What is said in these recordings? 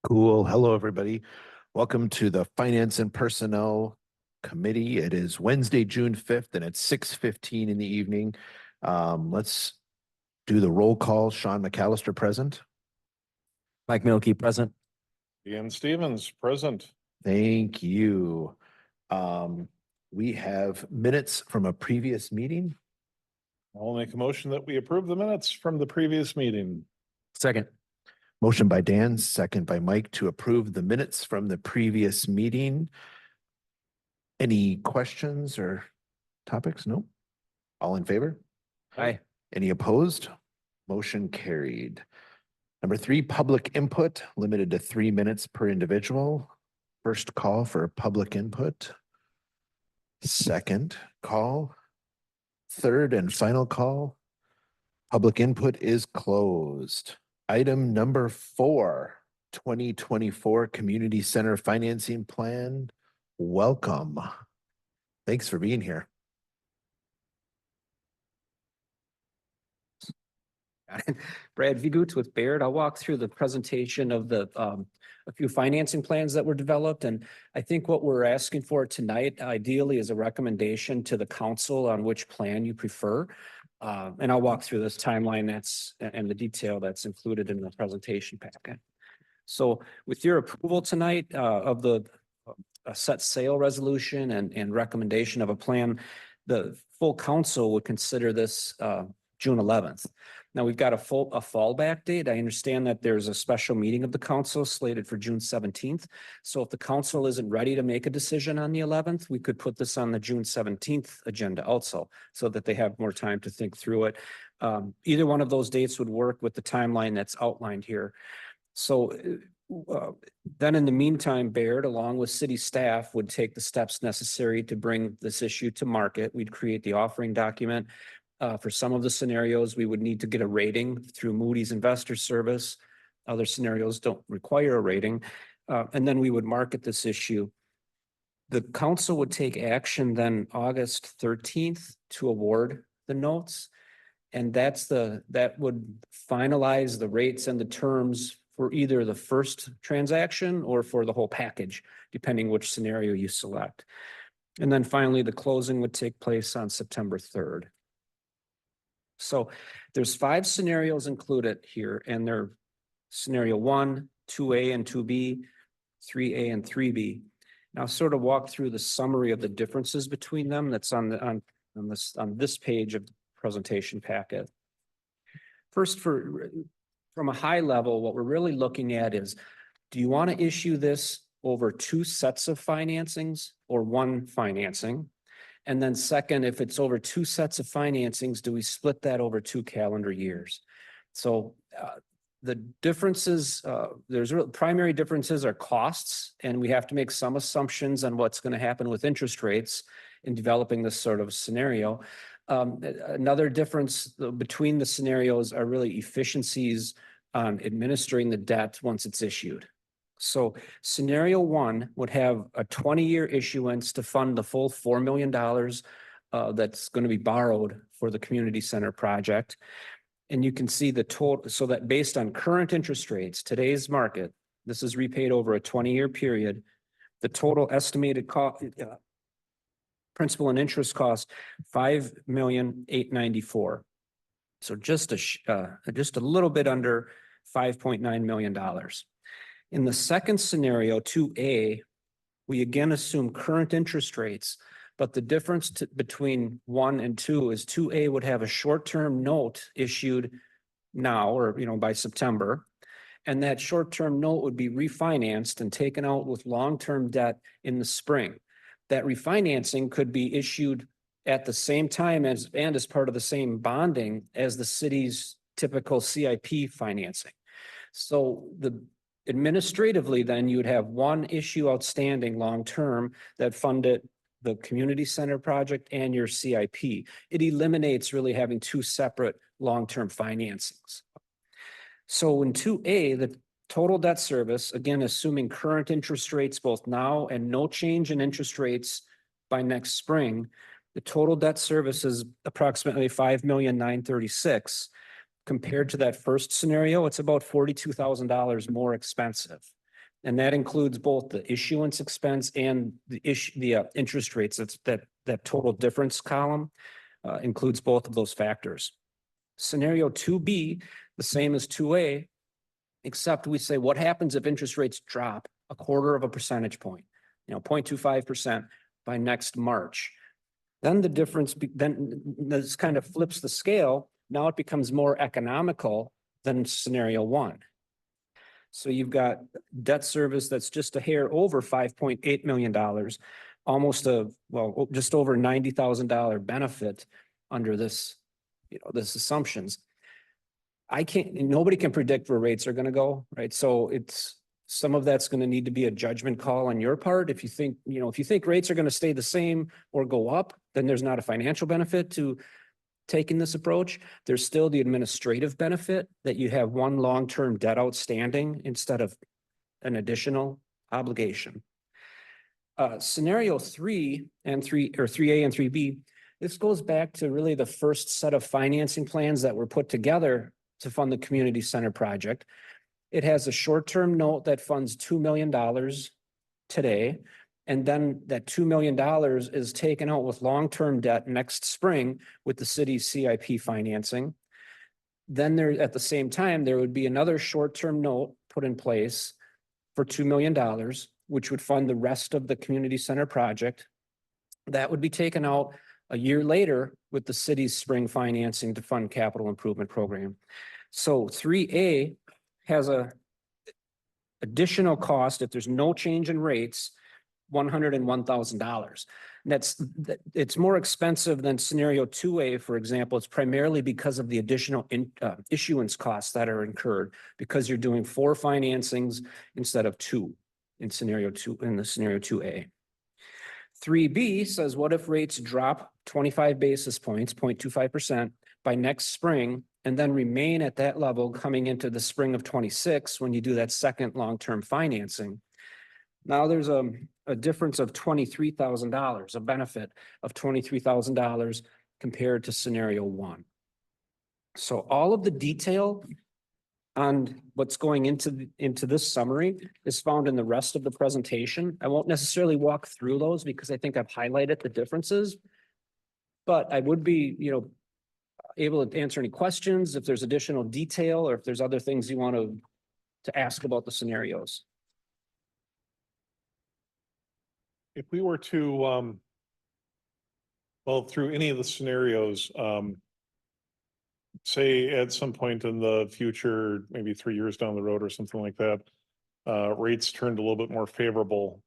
Cool. Hello, everybody. Welcome to the Finance and Personnel Committee. It is Wednesday, June 5th, and it's 6:15 in the evening. Let's do the roll call. Sean McAllister present. Mike Milkey present. Ian Stevens, present. Thank you. We have minutes from a previous meeting. I'll make a motion that we approve the minutes from the previous meeting. Second. Motion by Dan, second by Mike to approve the minutes from the previous meeting. Any questions or topics? No. All in favor? Aye. Any opposed? Motion carried. Number 3, public input, limited to 3 minutes per individual. First call for public input. Second call. Third and final call. Public input is closed. Item number 4, 2024 Community Center Financing Plan. Welcome. Thanks for being here. Brad Vigutz with Baird. I'll walk through the presentation of the a few financing plans that were developed. And I think what we're asking for tonight ideally is a recommendation to the council on which plan you prefer. And I'll walk through this timeline and the detail that's included in the presentation packet. So with your approval tonight of the set sale resolution and recommendation of a plan, the full council would consider this June 11th. Now we've got a fallback date. I understand that there's a special meeting of the council slated for June 17th. So if the council isn't ready to make a decision on the 11th, we could put this on the June 17th agenda also, so that they have more time to think through it. Either one of those dates would work with the timeline that's outlined here. So then in the meantime, Baird, along with city staff, would take the steps necessary to bring this issue to market. We'd create the offering document. For some of the scenarios, we would need to get a rating through Moody's Investor Service. Other scenarios don't require a rating. And then we would market this issue. The council would take action then August 13th to award the notes. And that would finalize the rates and the terms for either the first transaction or for the whole package, depending which scenario you select. And then finally, the closing would take place on September 3rd. So there's 5 scenarios included here, and they're scenario 1, 2A and 2B, 3A and 3B. Now sort of walk through the summary of the differences between them that's on this page of the presentation packet. First, from a high level, what we're really looking at is, do you want to issue this over 2 sets of financings or 1 financing? And then second, if it's over 2 sets of financings, do we split that over 2 calendar years? So the differences, primary differences are costs, and we have to make some assumptions on what's going to happen with interest rates in developing this sort of scenario. Another difference between the scenarios are really efficiencies on administering the debt once it's issued. So scenario 1 would have a 20-year issuance to fund the full $4 million that's going to be borrowed for the community center project. And you can see the total, so that based on current interest rates, today's market, this is repaid over a 20-year period, the total estimated cost, principal and interest cost, $5,894,000. So just a little bit under $5.9 million. In the second scenario, 2A, we again assume current interest rates, but the difference between 1 and 2 is 2A would have a short-term note issued now or by September, and that short-term note would be refinanced and taken out with long-term debt in the spring. That refinancing could be issued at the same time and as part of the same bonding as the city's typical CIP financing. So administratively, then you would have 1 issue outstanding long-term that funded the community center project and your CIP. It eliminates really having 2 separate long-term financings. So in 2A, the total debt service, again, assuming current interest rates both now and no change in interest rates by next spring, the total debt service is approximately $5,936,000. Compared to that first scenario, it's about $42,000 more expensive. And that includes both the issuance expense and the interest rates. That's that total difference column includes both of those factors. Scenario 2B, the same as 2A, except we say, what happens if interest rates drop 1/4 percentage point, 0.25% by next March? Then the difference, then this kind of flips the scale. Now it becomes more economical than scenario 1. So you've got debt service that's just a hair over $5.8 million, almost just over $90,000 benefit under this, this assumptions. Nobody can predict where rates are going to go, right? So some of that's going to need to be a judgment call on your part. If you think rates are going to stay the same or go up, then there's not a financial benefit to taking this approach. There's still the administrative benefit that you have one long-term debt outstanding instead of an additional obligation. Scenario 3 and 3, or 3A and 3B, this goes back to really the first set of financing plans that were put together to fund the community center project. It has a short-term note that funds $2 million today. And then that $2 million is taken out with long-term debt next spring with the city's CIP financing. Then at the same time, there would be another short-term note put in place for $2 million, which would fund the rest of the community center project. That would be taken out a year later with the city's spring financing to fund capital improvement program. So 3A has a additional cost if there's no change in rates, $101,000. It's more expensive than scenario 2A, for example. It's primarily because of the additional issuance costs that are incurred because you're doing 4 financings instead of 2 in scenario 2 in the scenario 2A. 3B says, what if rates drop 25 basis points, 0.25% by next spring, and then remain at that level coming into the spring of 26 when you do that second long-term financing? Now there's a difference of $23,000, a benefit of $23,000 compared to scenario 1. So all of the detail on what's going into this summary is found in the rest of the presentation. I won't necessarily walk through those because I think I've highlighted the differences, but I would be, able to answer any questions if there's additional detail or if there's other things you want to ask about the scenarios. If we were to, through any of the scenarios, say at some point in the future, maybe 3 years down the road or something like that, rates turned a little bit more favorable.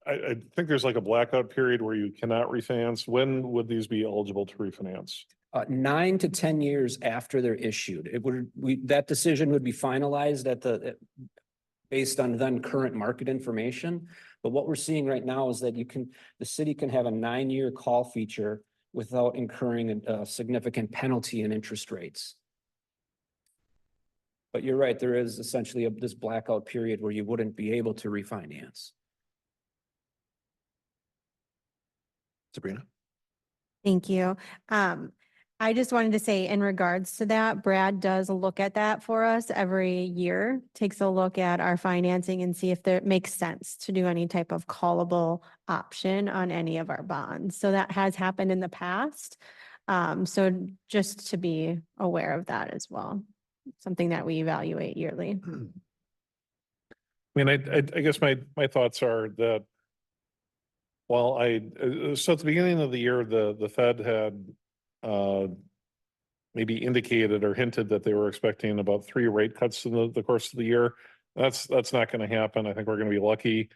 I think there's like a blackout period where you cannot refinance. When would these be eligible to refinance? 9 to 10 years after they're issued. That decision would be finalized based on then current market information. But what we're seeing right now is that the city can have a 9-year call feature without incurring a significant penalty in interest rates. But you're right, there is essentially this blackout period where you wouldn't be able to refinance. Sabrina? Thank you. I just wanted to say in regards to that, Brad does look at that for us every year, takes a look at our financing and see if there makes sense to do any type of callable option on any of our bonds. So that has happened in the past. So just to be aware of that as well, something that we evaluate yearly. I mean, I guess my thoughts are that while so at the beginning of the year, the Fed had maybe indicated or hinted that they were expecting about 3 rate cuts in the course of the year. That's not going to happen. I think we're going to be lucky.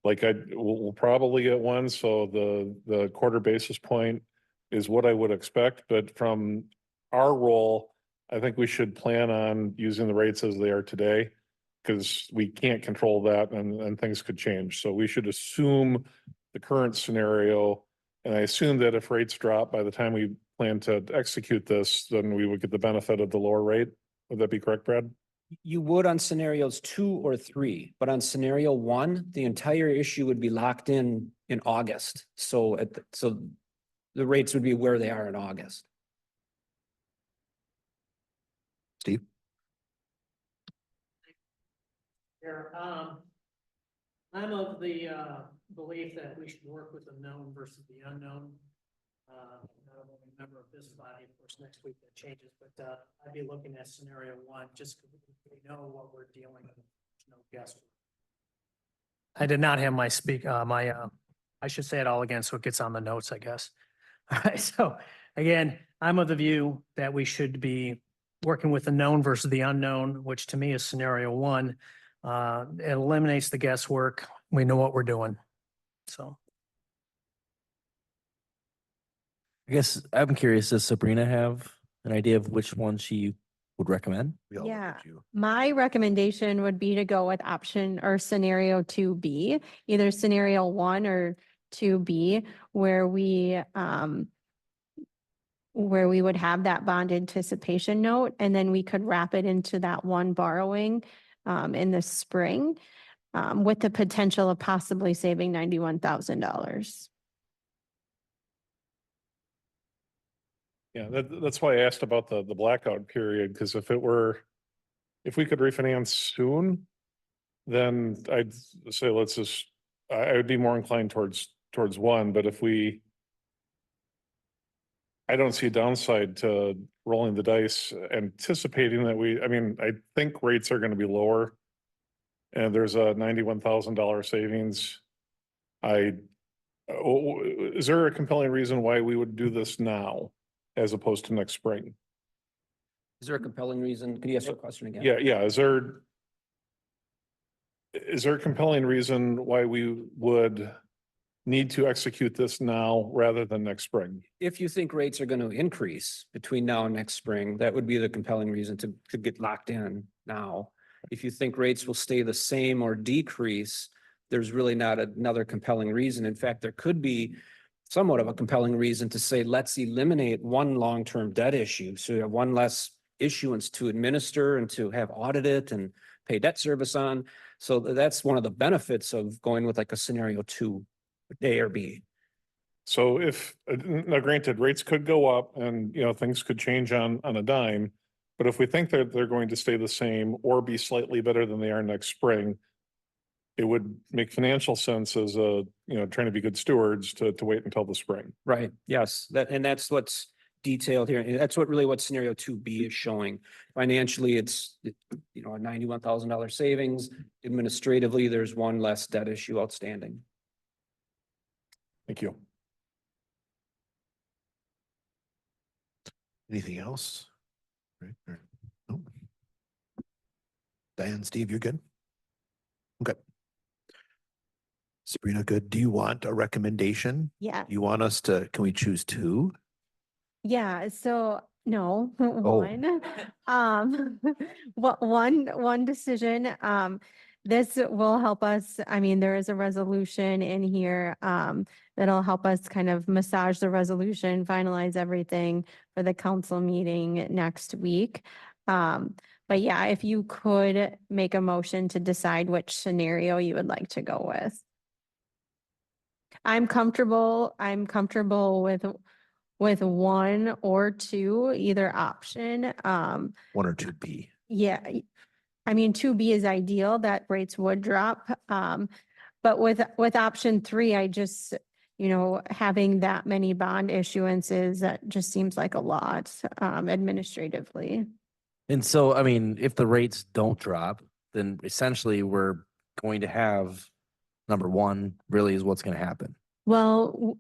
We'll probably get one. So the 1/4 basis point is what I would expect. But from our role, I think we should plan on using the rates as they are today because we can't control that and things could change. So we should assume the current scenario. And I assume that if rates drop by the time we plan to execute this, then we would get the benefit of the lower rate. Would that be correct, Brad? You would on scenarios 2 or 3, but on scenario 1, the entire issue would be locked in August. So the rates would be where they are in August. Steve? Here, I'm of the belief that we should work with the known versus the unknown. Not only a member of this body, of course, next week that changes, but I'd be looking at scenario one, just because we know what we're dealing with. There's no guesswork. I did not have my I should say it all again, so it gets on the notes, I guess. All right, so again, I'm of the view that we should be working with the known versus the unknown, which to me is scenario one. It eliminates the guesswork. We know what we're doing. So I guess I'm curious, does Sabrina have an idea of which one she would recommend? We all look Yeah. at you. My recommendation would be to go with option or scenario 2B, either scenario 1 or 2B, where we would have that bond anticipation note, and then we could wrap it into that one borrowing in the spring with the potential of possibly saving $91,000. Yeah, that's why I asked about the blackout period, because if we could refinance soon, then I'd say I would be more inclined towards one, but I don't see a downside to rolling the dice, anticipating that I think rates are gonna be lower. And there's a $91,000 savings. Is there a compelling reason why we would do this now as opposed to next spring? Is there a compelling reason? Could you ask your question again? Yeah. Is there a compelling reason why we would need to execute this now rather than next spring? If you think rates are going to increase between now and next spring, that would be the compelling reason to get locked in now. If you think rates will stay the same or decrease, there's really not another compelling reason. In fact, there could be somewhat of a compelling reason to say, let's eliminate one long-term debt issue. So you have one less issuance to administer and to have audited and pay debt service on. So that's one of the benefits of going with like a scenario 2, A or B. So now granted, rates could go up and, things could change on a dime. But if we think that they're going to stay the same or be slightly better than they are next spring, it would make financial sense as trying to be good stewards to wait until the spring. Right, yes, that's what's detailed here. And that's what scenario 2B is showing. Financially, it's, a $91,000 savings. Administratively, there's one less debt issue outstanding. Thank you. Anything else? Right, no. Diane, Steve, you're good? Okay. Sabrina, good. Do you want a recommendation? Yeah, You want us to, can we choose 2? yeah, so no, one. One decision, this will help us. I mean, there is a resolution in here, that'll help us kind of massage the resolution, finalize everything for the council meeting next week. But yeah, if you could make a motion to decide which scenario you would like to go with. I'm comfortable with 1 or 2, either option. 1 or 2B? Yeah, I mean, 2B is ideal, that rates would drop. But with option 3, I just, having that many bond issuances, that just seems like a lot, administratively. And so, if the rates don't drop, then essentially we're going to have number one really is what's going to happen. Well,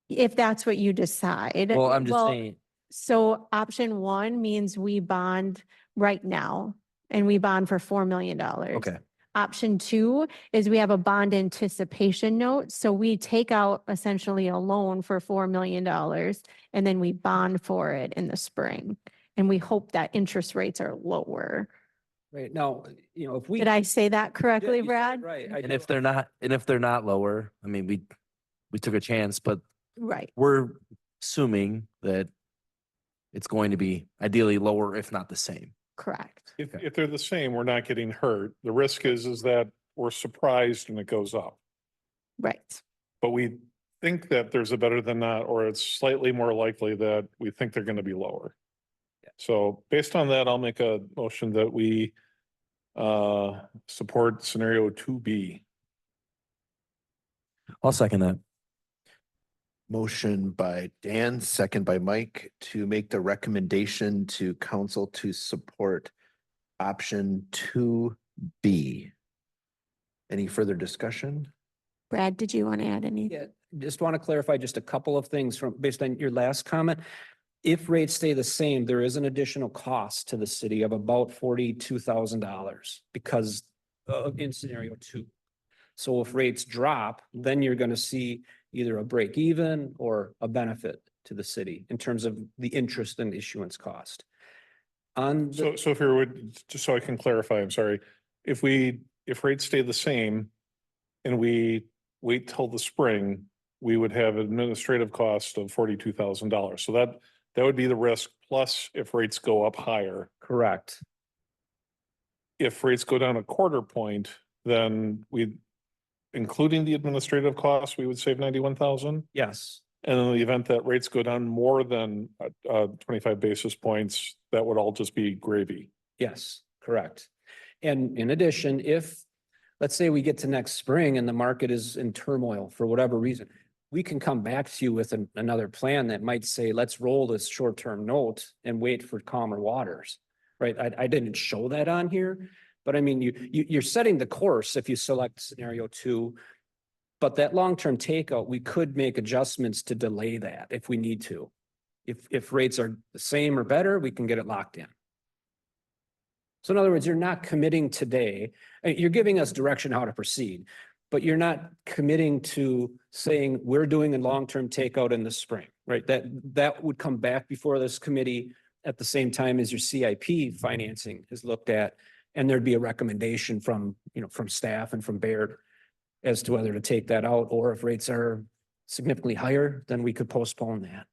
if that's what you decide. Well, I'm just Well, saying, So option 1 means we bond right now and we bond for $4 million. okay, Option 2 is we have a bond anticipation note. So we take out essentially a loan for $4 million and then we bond for it in the spring. And we hope that interest rates are lower. Right, now, if we. Did I say that correctly, Yeah, you said it Brad? Right. and if they're not lower, we took a chance, but Right, we're assuming that it's going to be ideally lower, if not the same. correct. If they're the same, we're not getting hurt. The risk is that we're surprised and it goes up. Right. But we think that there's a better than not, or it's slightly more likely that we think they're going to be lower. Yeah. So based on that, I'll make a motion that we support scenario 2B. I'll second that. Motion by Dan, second by Mike to make the recommendation to council to support option 2B. Any further discussion? Brad, did you want to add any? Yeah, just want to clarify just a couple of things from, based on your last comment. If rates stay the same, there is an additional cost to the city of about $42,000 because in scenario 2. So if rates drop, then you're going to see either a break even or a benefit to the city in terms of the interest and issuance cost. On So, the, so if you would, just so I can clarify, I'm sorry, if rates stay the same and we wait till the spring, we would have administrative cost of $42,000. So that would be the risk. Plus, if rates go up higher, correct. if rates go down a quarter point, then including the administrative costs, we would save 91,000. Yes. And in the event that rates go down more than 25 basis points, that would all just be gravy. Yes, correct. And in addition, if, let's say we get to next spring and the market is in turmoil for whatever reason, we can come back to you with another plan that might say, let's roll this short-term note and wait for calmer waters, right? I didn't show that on here, but I mean, you're setting the course if you select scenario 2. But that long-term takeout, we could make adjustments to delay that if we need to. If rates are the same or better, we can get it locked in. So in other words, you're not committing today, you're giving us direction how to proceed, but you're not committing to saying we're doing a long-term takeout in the spring, right? That would come back before this committee at the same time as your CIP financing is looked at. And there'd be a recommendation from, from staff and from Baird as to whether to take that out, or if rates are significantly higher, then we could postpone that.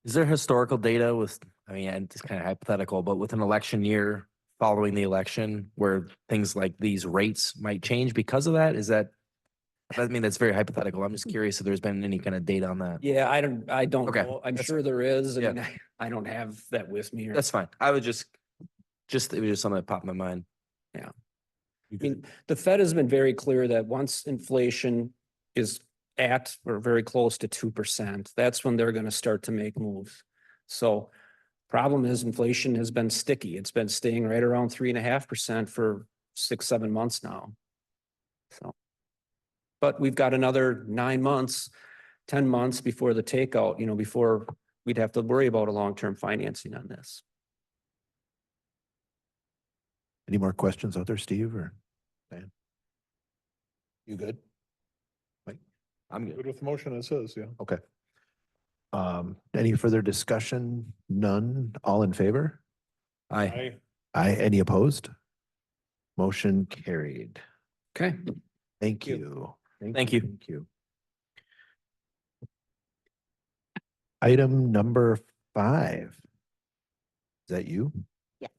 Is there historical data with, I mean, and it's kind of hypothetical, but with an election year following the election where things like these rates might change because of that? I mean, that's very hypothetical. I'm just curious if there's been any kind of data on that. Yeah, I don't Okay. know. I'm That's sure there is. I Yeah. mean, I don't have that with me. That's fine. I would it was just something that popped in my mind. Yeah. I mean, the Fed has been very clear that once inflation is at or very close to 2%, that's when they're going to start to make moves. So problem is inflation has been sticky. It's been staying right around 3.5% for 6-7 months now. So, but we've got another 9 months, 10 months before the takeout, before we'd have to worry about a long-term financing on this. Any more questions out there, Steve or Dan? You good? Mike? I'm good. Good with the motion, it says, yeah. Okay. Any further discussion? None. All in favor? Aye. Aye. Any opposed? Motion carried. Okay. Thank you. you. Thank you. Thank you. Item number 5. Is that you? Yes.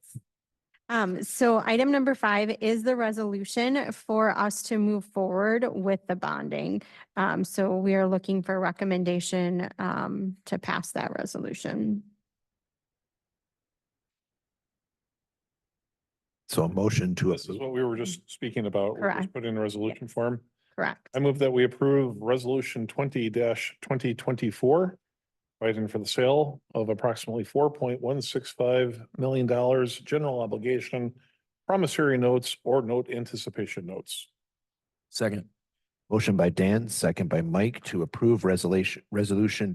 So item number 5 is the resolution for us to move forward with the bonding. So we are looking for recommendation, to pass that resolution. So a motion to This is approve. what we were just speaking about. We just Correct. put in a resolution form. Correct. I move that we approve resolution 20-2024, providing for the sale of approximately $4.165 million general obligation, promissory notes or note anticipation notes. Second. Motion by Dan, second by Mike to approve resolution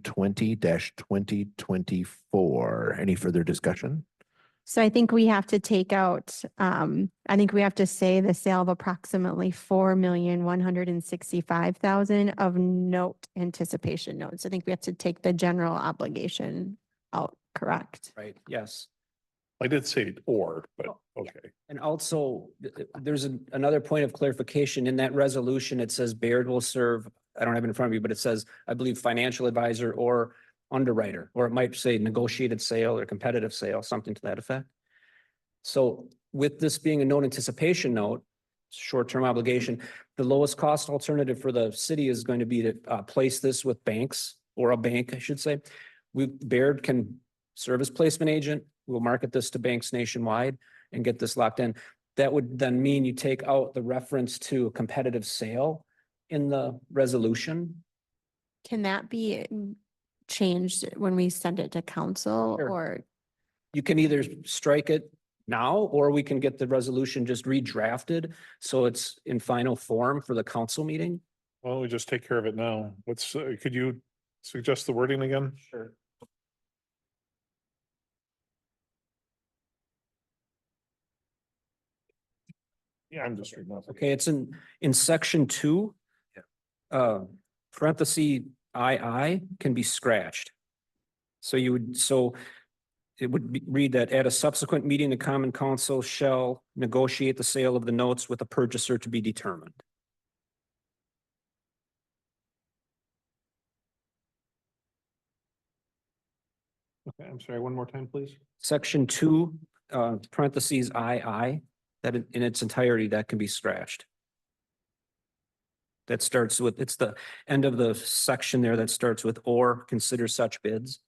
20-2024. Any further discussion? So I think we have to take out, I think we have to say the sale of approximately 4,165,000 of note anticipation notes. I think we have to take the general obligation out, correct? Right. Yes. I did say or, but Oh, yeah. okay. And also, there's another point of clarification in that resolution. It says Baird will serve, I don't have it in front of me, but it says, I believe, financial advisor or underwriter, or it might say negotiated sale or competitive sale, something to that effect. So with this being a note anticipation note, short-term obligation, the lowest cost alternative for the city is going to be to place this with banks, or a bank, I should say. Baird can serve as placement agent. We'll market this to banks nationwide. and get this locked in. That would then mean you take out the reference to a competitive sale in the resolution. Can that be changed when we send it to council Sure. or? You can either strike it now, or we can get the resolution just redrafted, so it's in final form for the council meeting. Why don't we just take care of it now? What's, could you suggest the wording again? Sure. Yeah, I'm just reading off. Okay, it's in section 2. Parenthesis II can be scratched. So it would read that at a subsequent meeting, the common council shall negotiate the sale of the notes with a purchaser to be determined. Okay, I'm sorry, one more time, please. Section 2, parentheses II, that in its entirety, that can be scratched. That starts with, it's the end of the section there that starts with or consider such bids.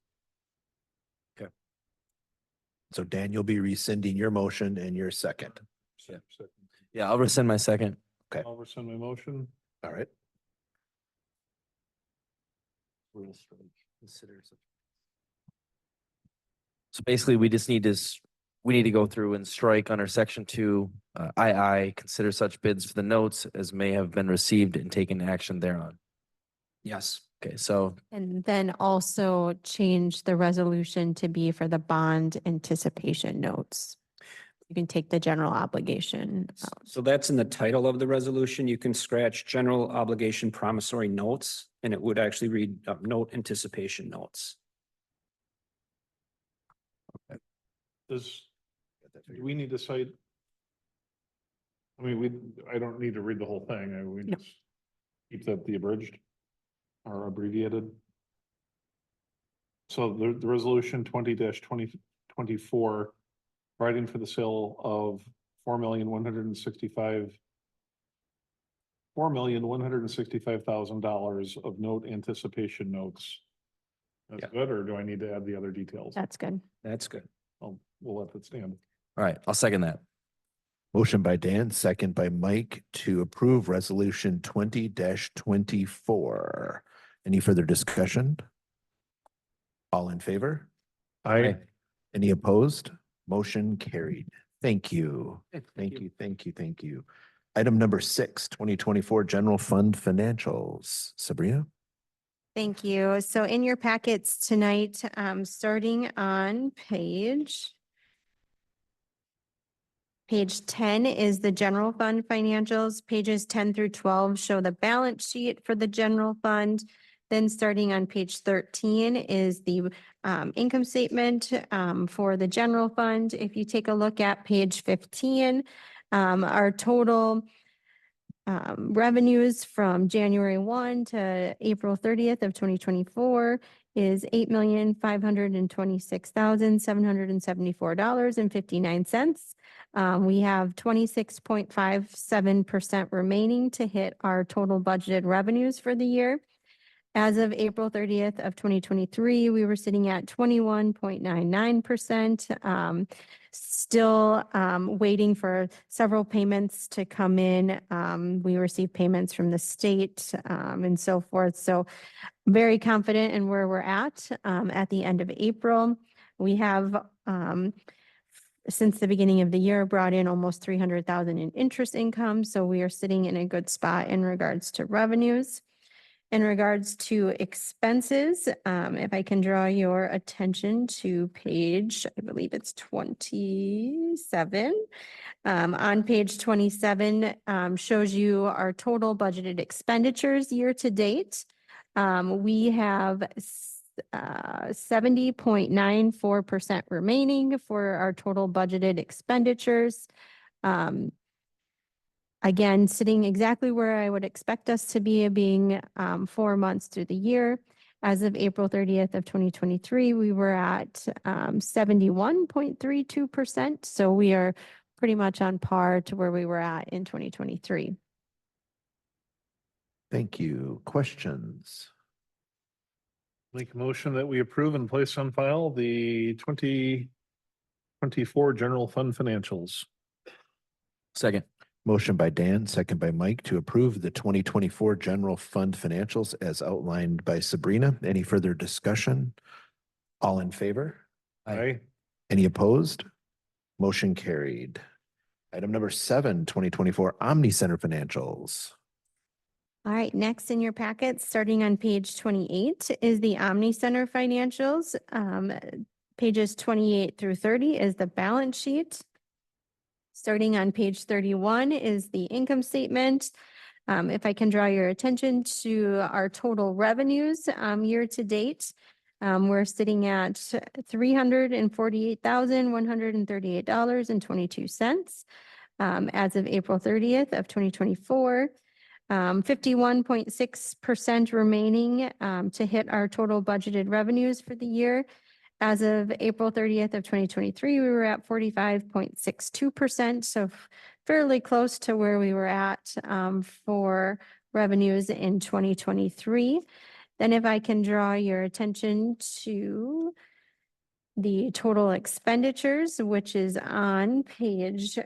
So Dan, you'll be rescinding your motion and your second. Yeah, I'll rescind my second. Okay. I'll rescind my motion. All right. So basically, we just need to, we need to go through and strike under section 2, II, consider such bids for the notes as may have been received and taken action thereon. Yes. Okay, so And then also change the resolution to be for the bond anticipation notes. You can take the general obligation out. So that's in the title of the resolution. You can scratch general obligation promissory notes, and it would actually read note anticipation notes. Does, do we need to cite? I mean, I don't need to read the whole thing. We No. just keep that the abridged or abbreviated. So the resolution 20-2024, providing for the sale of $4,165,000 of note anticipation notes. That's Yeah. good, or do I need to add the other details? That's good. That's good. We'll let that stand. all right, I'll second that. Motion by Dan, second by Mike to approve resolution 20-24. Any further discussion? All in favor? Aye. Any opposed? Motion carried. Thank you. Okay, Thank you, thank you, thank you. Item number 6, 2024 general fund financials. Sabrina? Thank you. So in your packets tonight, starting on page 10 is the general fund financials. Pages 10 through 12 show the balance sheet for the general fund. Then starting on page 13 is the income statement for the general fund. If you take a look at page 15, our total revenues from January 1 to April 30th of 2024 is $8,526,774.59. We have 26.57% remaining to hit our total budgeted revenues for the year. As of April 30th of 2023, we were sitting at 21.99%. Still waiting for several payments to come in. We received payments from the state and so forth. So very confident in where we're at the end of April. We have since the beginning of the year brought in almost 300,000 in interest income. So we are sitting in a good spot in regards to revenues. In regards to expenses, if I can draw your attention to page, I believe it's 27. On page 27, shows you our total budgeted expenditures year to date. We have 70.94% remaining for our total budgeted expenditures. Again, sitting exactly where I would expect us to be, being 4 months through the year. As of April 30th of 2023, we were at 71.32%. So we are pretty much on par to where we were at in 2023. Thank you. Questions? Make a motion that we approve and place on file the 2024 general fund financials. Second. Motion by Dan, second by Mike to approve the 2024 general fund financials as outlined by Sabrina. Any further discussion? All in favor? Aye. Any opposed? Motion carried. Item number 7, 2024 Omni Center financials. All right, next in your packets, starting on page 28 is the Omni Center financials. Pages 28 through 30 is the balance sheet. Starting on page 31 is the income statement. If I can draw your attention to our total revenues, year to date, we're sitting at $348,138.22. As of April 30th of 2024, 51.6% remaining, to hit our total budgeted revenues for the year. As of April 30th of 2023, we were at 45.62%, so fairly close to where we were at for revenues in 2023. Then if I can draw your attention to the total expenditures, which is on page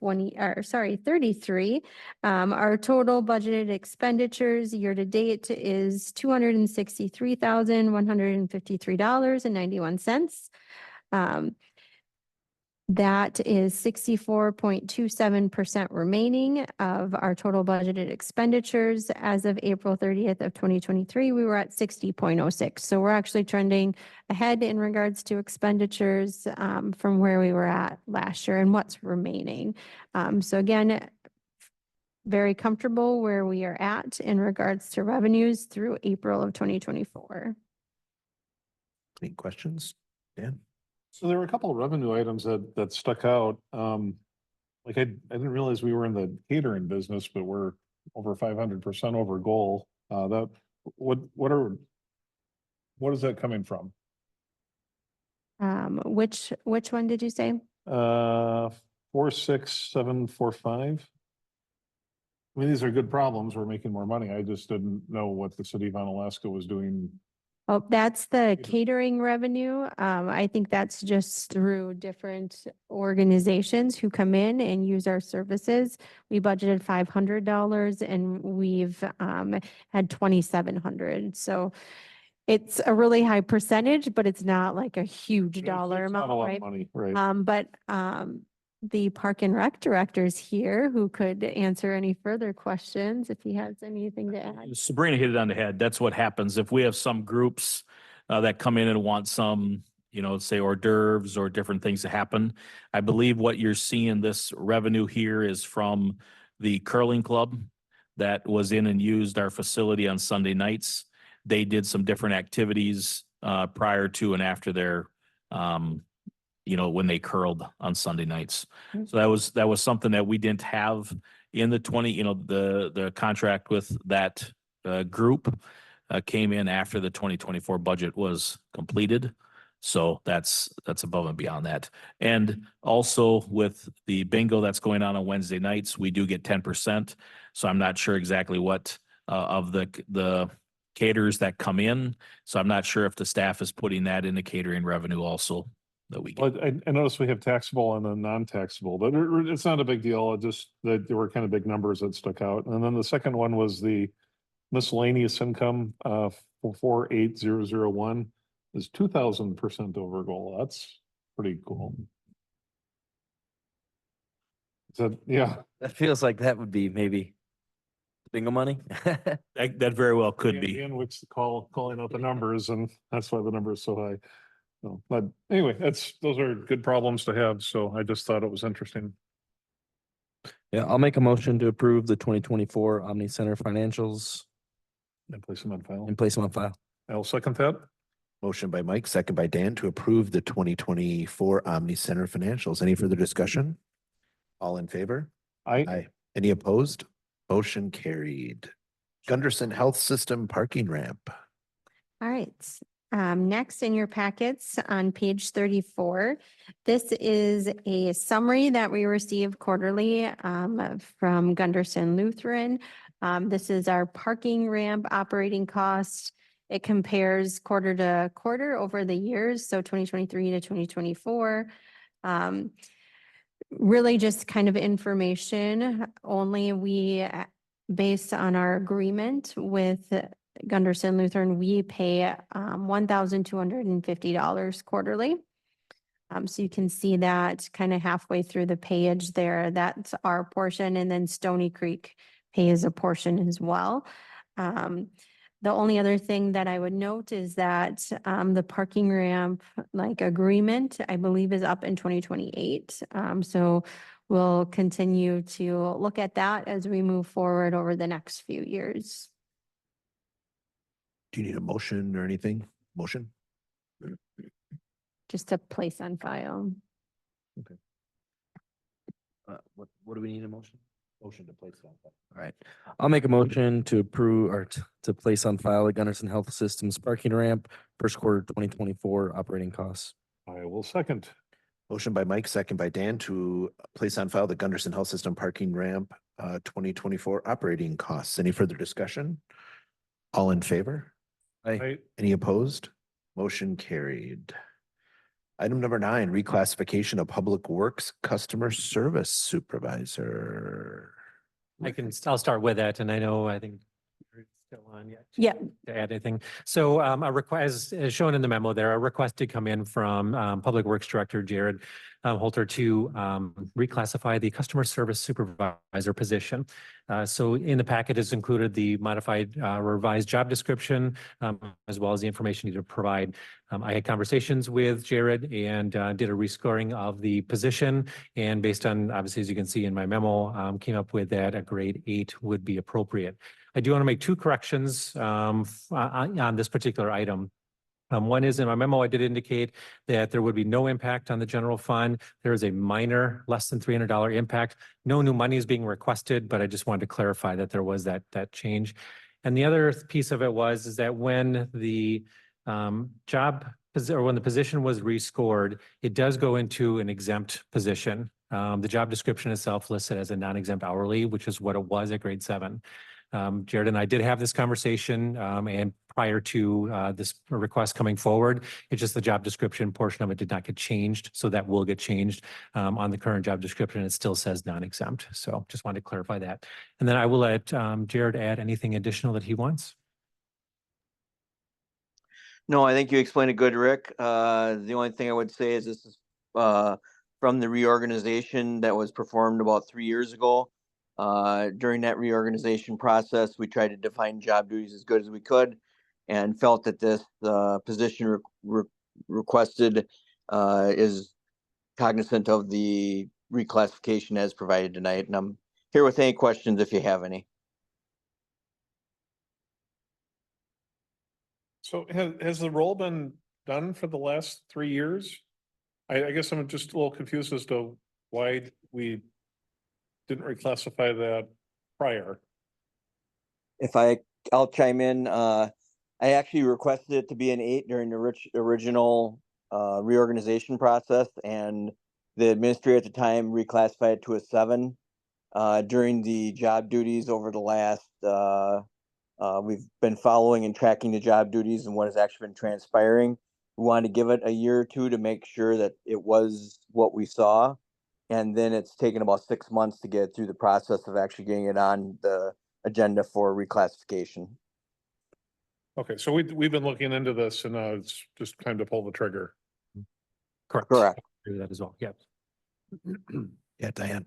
33. Our total budgeted expenditures year to date is $263,153.91. That is 64.27% remaining of our total budgeted expenditures. As of April 30th of 2023, we were at 60.06. So we're actually trending ahead in regards to expenditures from where we were at last year and what's remaining. So again, very comfortable where we are at in regards to revenues through April of 2024. Any questions? Dan? So there were a couple of revenue items that stuck out. Like I didn't realize we were in the catering business, but we're over 500% over goal. What is that coming from? Which one did you say? 46745. I mean, these are good problems. We're making more money. I just didn't know what the city of Onalaska was doing. Oh, that's the catering revenue. I think that's just through different organizations who come in and use our services. We budgeted $500 and we've had $2,700. So it's a really high percentage, but it's not like a huge dollar It's not amount, a lot of right? money, right? But the Park and Rec director is here who could answer any further questions if he has anything to add. Sabrina hit it on the head. That's what happens. If we have some groups that come in and want some, say hors d'oeuvres or different things to happen. I believe what you're seeing this revenue here is from the curling club that was in and used our facility on Sunday nights. They did some different activities prior to and after their when they curled on Sunday nights. So that was something that we didn't have in the the contract with that group came in after the 2024 budget was completed. So that's above and beyond that. And also with the bingo that's going on Wednesday nights, we do get 10%. So I'm not sure exactly what of the caterers that come in. So I'm not sure if the staff is putting that in the catering revenue also that we get. Well, I noticed we have taxable and then non-taxable, but it's not a big deal. It just that there were kind of big numbers that stuck out. And then the second one was the miscellaneous income 48001 is 2,000% over goal. That's pretty cool. Yeah. That feels like that would be maybe bingo money. That very well could be. Ian Wick's calling out the numbers, and that's why the number is so high. So, but anyway, those are good problems to have. So I just thought it was interesting. Yeah, I'll make a motion to approve the 2024 Omni Center financials And place them on file. and place them on file. I'll second that. Motion by Mike, second by Dan to approve the 2024 Omni Center financials. Any further discussion? All in favor? Aye. Any opposed? Motion carried. Gunderson Health System parking ramp. All right. Next in your packets on page 34, this is a summary that we receive quarterly from Gunderson Lutheran. This is our parking ramp operating cost. It compares quarter to quarter over the years, so 2023 to 2024. Really just kind of information only. Based on our agreement with Gunderson Lutheran, we pay $1,250 quarterly. So you can see that kind of halfway through the page there, that's our portion, and then Stony Creek pays a portion as well. The only other thing that I would note is that the parking ramp agreement, I believe, is up in 2028. So we'll continue to look at that as we move forward over the next few years. Do you need a motion or anything? Motion? Just to place on file. What do we need a motion? Motion to place on file. All right, I'll make a motion to approve or to place on file the Gunderson Health Systems parking ramp first quarter 2024 operating costs. I will second. Motion by Mike, second by Dan to place on file the Gunderson Health System parking ramp 2024 operating costs. Any further discussion? All in favor? I, Any opposed? Motion carried. Item number 9, reclassification of Public Works Customer Service Supervisor. I'll start with that, and I think you're still on yet. Yeah. To add anything. So a request, as shown in the memo there, a request did come in from Public Works Director Jared Holter to reclassify the customer service supervisor position. So in the packet is included the modified revised job description, as well as the information needed to provide. I had conversations with Jared and did a rescoring of the position. And based on, obviously, as you can see in my memo, came up with that a grade 8 would be appropriate. I do want to make 2 corrections on this particular item. One is in my memo, I did indicate that there would be no impact on the general fund. There is a minor, less than $300 impact. No new money is being requested, but I just wanted to clarify that there was that change. And the other piece of it is that when the when the position was rescored, it does go into an exempt position. The job description itself listed as a non-exempt hourly, which is what it was at grade 7. Jared and I did have this conversation, and prior to this request coming forward, it's just the job description portion of it did not get changed. So that will get changed on the current job description. It still says non-exempt. So just wanted to clarify that. And then I will let Jared add anything additional that he wants. No, I think you explained it good, Rick. The only thing I would say is this is from the reorganization that was performed about 3 years ago. During that reorganization process, we tried to define job duties as good as we could and felt that this position requested is cognizant of the reclassification as provided tonight. And I'm here with any questions if you have any. so has the role been done for the last 3 years? I guess I'm just a little confused as to why we didn't reclassify that prior. If I'll chime in, I actually requested it to be an 8 during the original reorganization process, and the administrator at the time reclassified it to a 7. During the job duties over the last, we've been following and tracking the job duties and what has actually been transpiring. We wanted to give it a year or 2 to make sure that it was what we saw. And then it's taken about 6 months to get through the process of actually getting it on the agenda for reclassification. Okay, so we've been looking into this and now it's just time to pull the trigger. Correct. Correct. Do that as well. Yeah. Yeah, Diane.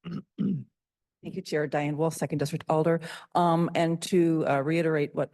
Thank you, Chair. Diane Wolf, Second District Alder. And to reiterate what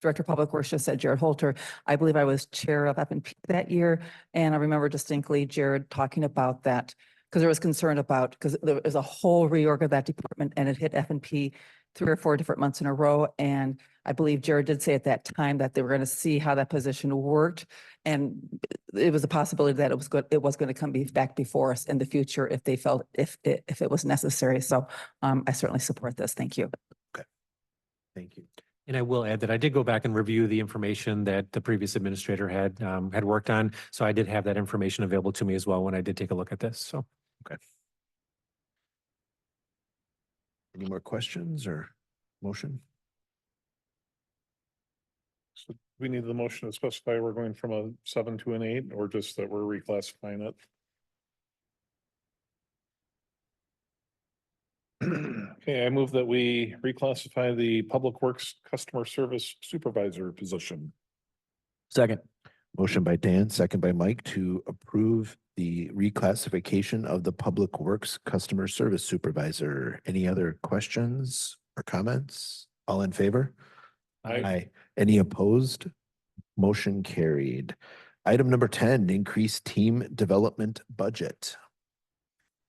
Director of Public Works just said, Jared Holter, I believe I was chair of F&P that year. And I remember distinctly Jared talking about that because there was concern about, because there was a whole reorg of that department and it hit F&P 3 or 4 different months in a row. And I believe Jared did say at that time that they were going to see how that position worked. And it was a possibility that it was going to come back before us in the future if they felt, if it was necessary. So I certainly support this. Thank you. Thank you. And I will add that I did go back and review the information that the previous administrator had worked on. So I did have that information available to me as well when I did take a look at this. So. Okay. Any more questions or motion? We need the motion to specify we're going from a 7 to an 8, or just that we're reclassifying it. Okay, I move that we reclassify the Public Works Customer Service Supervisor position. Second. Motion by Dan, second by Mike to approve the reclassification of the Public Works Customer Service Supervisor. Any other questions or comments? All in favor? Aye. Any opposed? Motion carried. Item number 10, increase team development budget.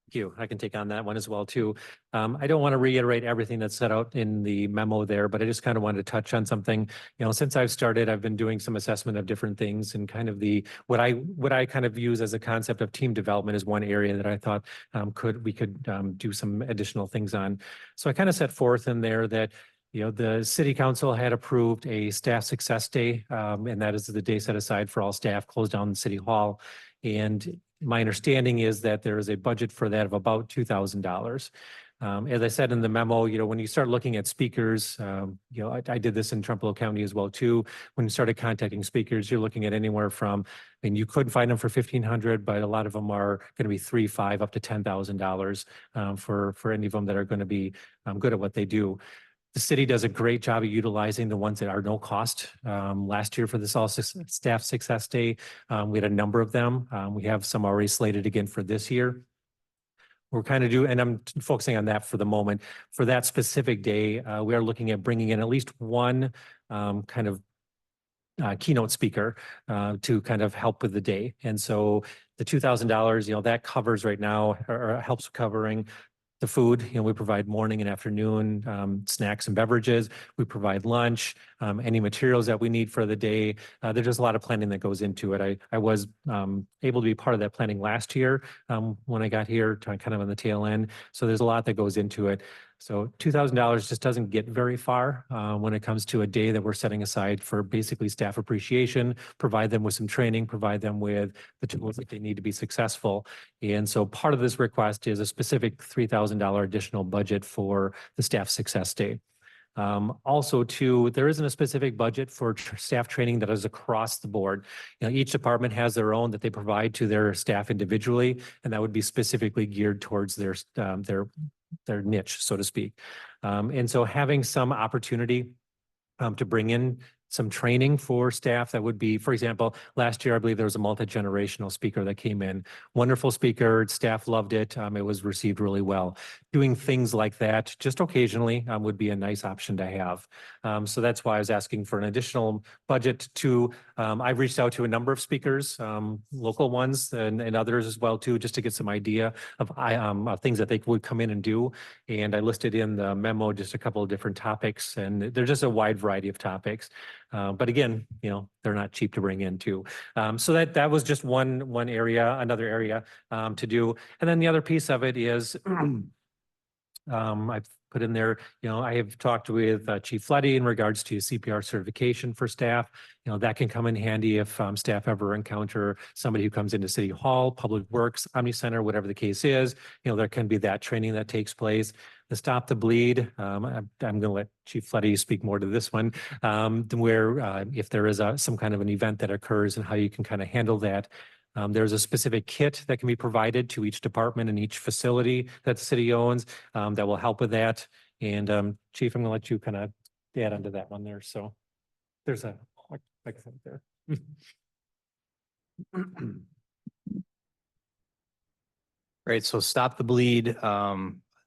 Thank you. I can take on that one as well too. I don't want to reiterate everything that's set out in the memo there, but I just kind of wanted to touch on something. You know, since I've started, I've been doing some assessment of different things, and kind of what I kind of use as a concept of team development is one area that I thought we could do some additional things on. So I kind of set forth in there that, you know, the city council had approved a staff success day, and that is the day set aside for all staff, closed down City Hall. And my understanding is that there is a budget for that of about $2,000. As I said in the memo, you know, when you start looking at speakers, you know, I did this in Trumbull County as well too. When you started contacting speakers, you're looking at anywhere from, I mean, you could find them for $1,500, but a lot of them are going to be $3,000, $5,000, up to $10,000 for any of them that are going to be good at what they do. The city does a great job of utilizing the ones that are no cost. Last year for this All Staff Success Day, we had a number of them. We have some already slated again for this year. We're kind of and I'm focusing on that for the moment. For that specific day, we are looking at bringing in at least one kind of keynote speaker to kind of help with the day. And so the $2,000, you know, that covers right now, or helps covering the food. You know, we provide morning and afternoon snacks and beverages. We provide lunch, any materials that we need for the day. There's just a lot of planning that goes into it. I was able to be part of that planning last year when I got here, kind of on the tail end. So there's a lot that goes into it. So $2,000 just doesn't get very far when it comes to a day that we're setting aside for basically staff appreciation, provide them with some training, provide them with the tools that they need to be successful. And so part of this request is a specific $3,000 additional budget for the Staff Success Day. Also too, there isn't a specific budget for staff training that is across the board. You know, each department has their own that they provide to their staff individually, and that would be specifically geared towards their niche, so to speak. And so having some opportunity to bring in some training for staff that would be, for example, last year, I believe there was a multi-generational speaker that came in. Wonderful speaker, staff loved it. It was received really well. Doing things like that just occasionally would be a nice option to have. So that's why I was asking for an additional budget to, I've reached out to a number of speakers, local ones and others as well too, just to get some idea of things that they would come in and do. And I listed in the memo just a couple of different topics, and there's just a wide variety of topics. But again, you know, they're not cheap to bring in too. So that was just one area, another area to do. And then the other piece of it is I've put in there, you know, I have talked with Chief Fletty in regards to CPR certification for staff. You know, that can come in handy if staff ever encounter somebody who comes into City Hall, Public Works, Omni Center, whatever the case is. You know, there can be that training that takes place. The Stop the Bleed, I'm going to let Chief Fletty speak more to this one, where if there is some kind of an event that occurs and how you can kind of handle that. There's a specific kit that can be provided to each department and each facility that the city owns that will help with that. And Chief, I'm going to let you kind of add onto that one there. So there's a microphone there. Right. So Stop the Bleed.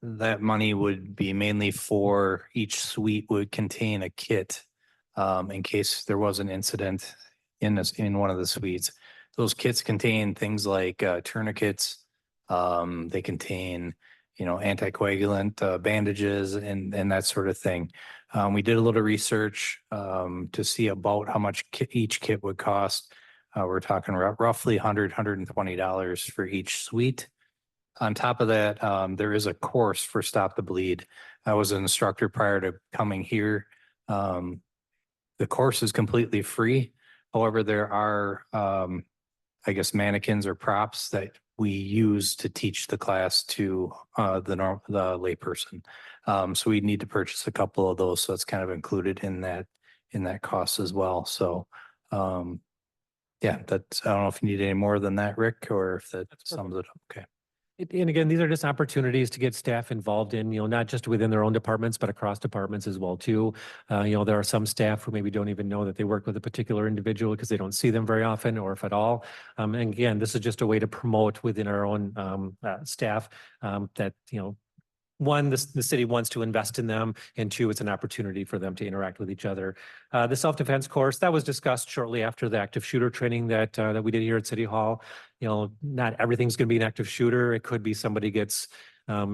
That money would be mainly for each suite would contain a kit in case there was an incident in one of the suites. Those kits contain things like tourniquets. They contain, you know, anticoagulant bandages and that sort of thing. We did a little research to see about how much each kit would cost. We're talking roughly $120 for each suite. On top of that, there is a course for Stop the Bleed. I was an instructor prior to coming here. The course is completely free. However, there are I guess mannequins or props that we use to teach the class to the layperson. So we need to purchase a couple of those. So it's kind of included in in that cost as well. So, yeah, that's, I don't know if you need any more than that, Rick, or if that sums it up. Okay. And again, these are just opportunities to get staff involved in, not just within their own departments, but across departments as well too. There are some staff who maybe don't even know that they work with a particular individual because they don't see them very often or if at all. And again, this is just a way to promote within our own staff that, one, the city wants to invest in them, and two, it's an opportunity for them to interact with each other. The self-defense course, that was discussed shortly after the active shooter training that we did here at City Hall. Not everything's going to be an active shooter. It could be somebody gets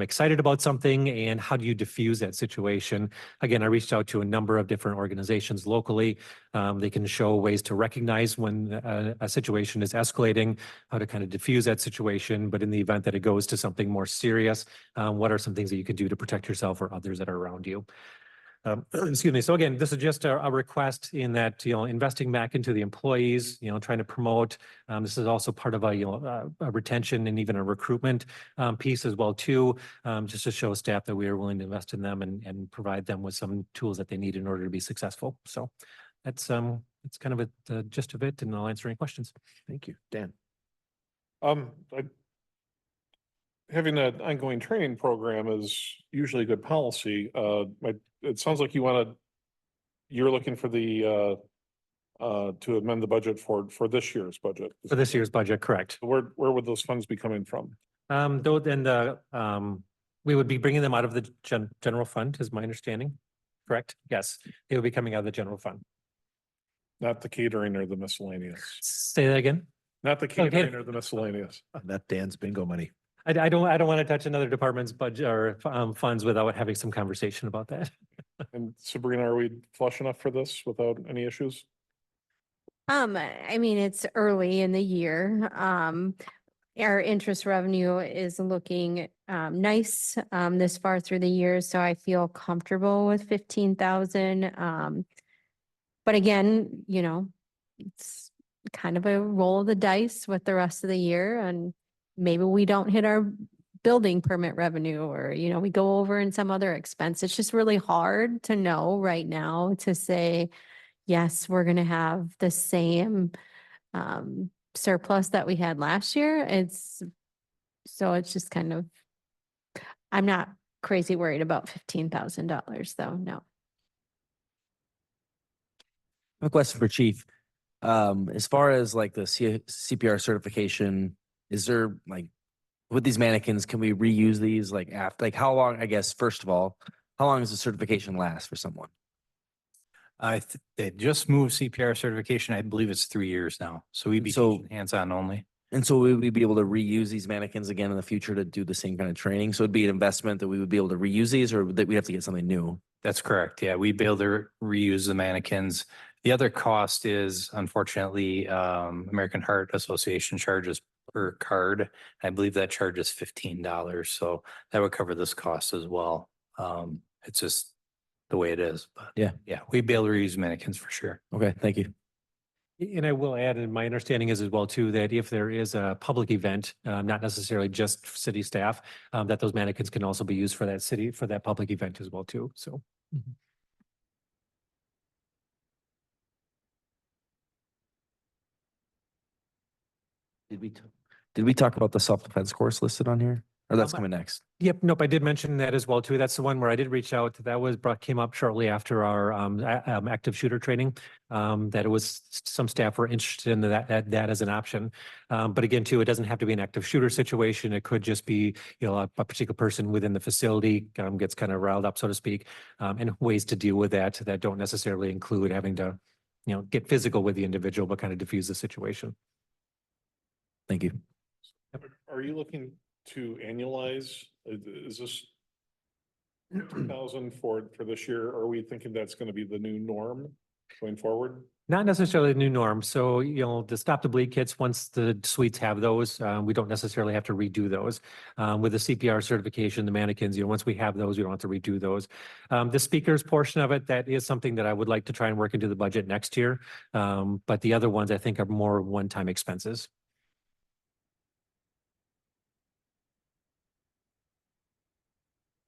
excited about something, and how do you diffuse that situation? Again, I reached out to a number of different organizations locally. They can show ways to recognize when a situation is escalating, how to kind of diffuse that situation. But in the event that it goes to something more serious, what are some things that you can do to protect yourself or others that are around you? Excuse me. So again, this is just a request in that, investing back into the employees, trying to promote. This is also part of a retention and even a recruitment piece as well too, just to show staff that we are willing to invest in them and provide them with some tools that they need in order to be successful. So that's kind of the gist of it, and I'll answer any questions. Thank you. Dan? Having an ongoing training program is usually good policy. It sounds like you're looking for the to amend the budget for this year's budget. For this year's budget, correct. Where would those funds be coming from? Though then we would be bringing them out of the general fund, is my understanding. Correct? Yes, they will be coming out of the general fund. Not the catering or the miscellaneous. Say that again. Not the catering or the miscellaneous. That Dan's bingo money. I don't want to touch another department's budget or funds without having some conversation about that. And Sabrina, are we flush enough for this without any issues? I mean, it's early in the year. Our interest revenue is looking nice this far through the year, so I feel comfortable with 15,000. But again, it's kind of a roll of the dice with the rest of the year, and maybe we don't hit our building permit revenue, or, we go over in some other expense. It's just really hard to know right now to say, yes, we're going to have the same surplus that we had last year. It's just kind of, I'm not crazy worried about $15,000 though. No. I have a question for Chief. As far as like the CPR certification, is there with these mannequins, can we reuse these after, how long, I guess, first of all, how long does the certification last for someone? They just moved CPR certification. I believe it's 3 years now. So we'd be teaching hands-on only. And so we would be able to reuse these mannequins again in the future to do the same kind of training. So it'd be an investment that we would be able to reuse these, or that we'd have to get something new. That's correct. Yeah, we'd be able to reuse the mannequins. The other cost is, unfortunately, American Heart Association charges per card. I believe that charge is $15. So that would cover this cost as well. It's just the way it is. But yeah, we'd be able to reuse mannequins for sure. Okay, thank you. And I will add, and my understanding is as well too, that if there is a public event, not necessarily just city staff, that those mannequins can also be used for that public event as well too. So. Did we talk about the self-defense course listed on here? Or that's coming next? Yep, nope, I did mention that as well too. That's the one where I did reach out. That came up shortly after our active shooter training. That it was some staff were interested in that as an option. But again, too, it doesn't have to be an active shooter situation. It could just be, a particular person within the facility gets kind of riled up, so to speak, and ways to deal with that don't necessarily include having to, get physical with the individual, but kind of diffuse the situation. Thank you. Are you looking to annualize? Is this 2,000 for this year? Or are we thinking that's going to be the new norm going forward? Not necessarily the new norm. So, the Stop the Bleed kits, once the suites have those, we don't necessarily have to redo those. With the CPR certification, the mannequins, once we have those, we don't have to redo those. The speakers portion of it, that is something that I would like to try and work into the budget next year. But the other ones I think are more one-time expenses.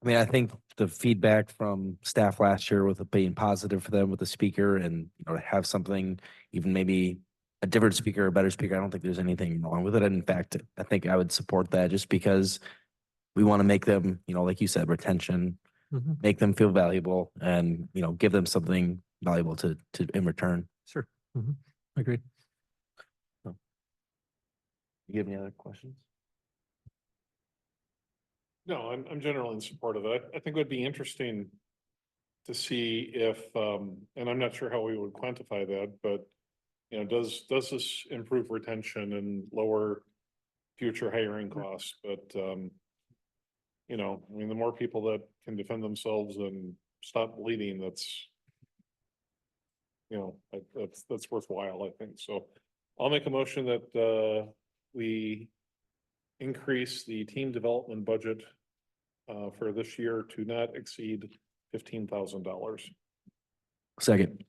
I mean, I think the feedback from staff last year with it being positive for them with the speaker and, you know, to have something, even maybe a different speaker, a better speaker, I don't think there's anything wrong with it. In fact, I think I would support that just because we want to make them, you know, like you said, retention, Mhm. make them feel valuable and, you know, give them something valuable to in return. Sure. Mhm. Agreed. You have any other questions? No, I'm generally in support of it. I think it would be interesting to see if, and I'm not sure how we would quantify that, but you know, does this improve retention and lower future hiring costs? But, you know, I mean, the more people that can defend themselves and stop bleeding, that's, you know, that's worthwhile, I think. So I'll make a motion that, we increase the team development budget for this year to not exceed $15,000. Second.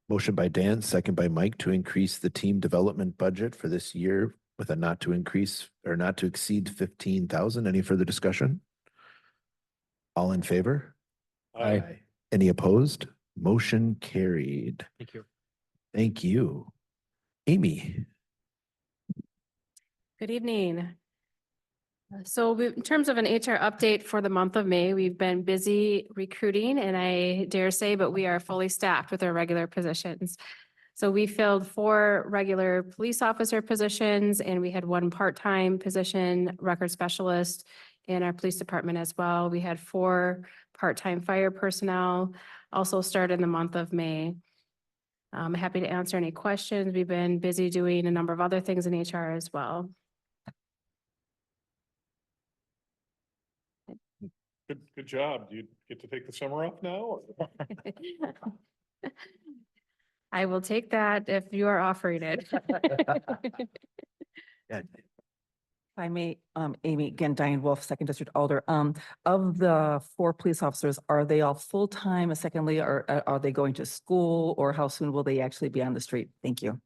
Motion by Dan, second by Mike to increase the team development budget for this year with a not to increase or not to exceed 15,000. Any further discussion? All in favor? Aye. Any opposed? Motion carried. Thank you. Thank you. Amy. Good evening. In terms of an HR update for the month of May, we've been busy recruiting and I dare say, but we are fully staffed with our regular positions. So we filled 4 regular police officer positions and we had 1 part-time position, record specialist in our police department as well. We had 4 part-time fire personnel also start in the month of May. I'm happy to answer any questions. We've been busy doing a number of other things in HR as well. Good job. Do you get to take the summer off now? Or? I will take that if you are offering it. Yeah. If I may, Amy, again, Diane Wolf, Second District Alder. Of the 4 police officers, are they all full-time, secondly, or are they going to school, or how soon will they actually be on the street? Thank you.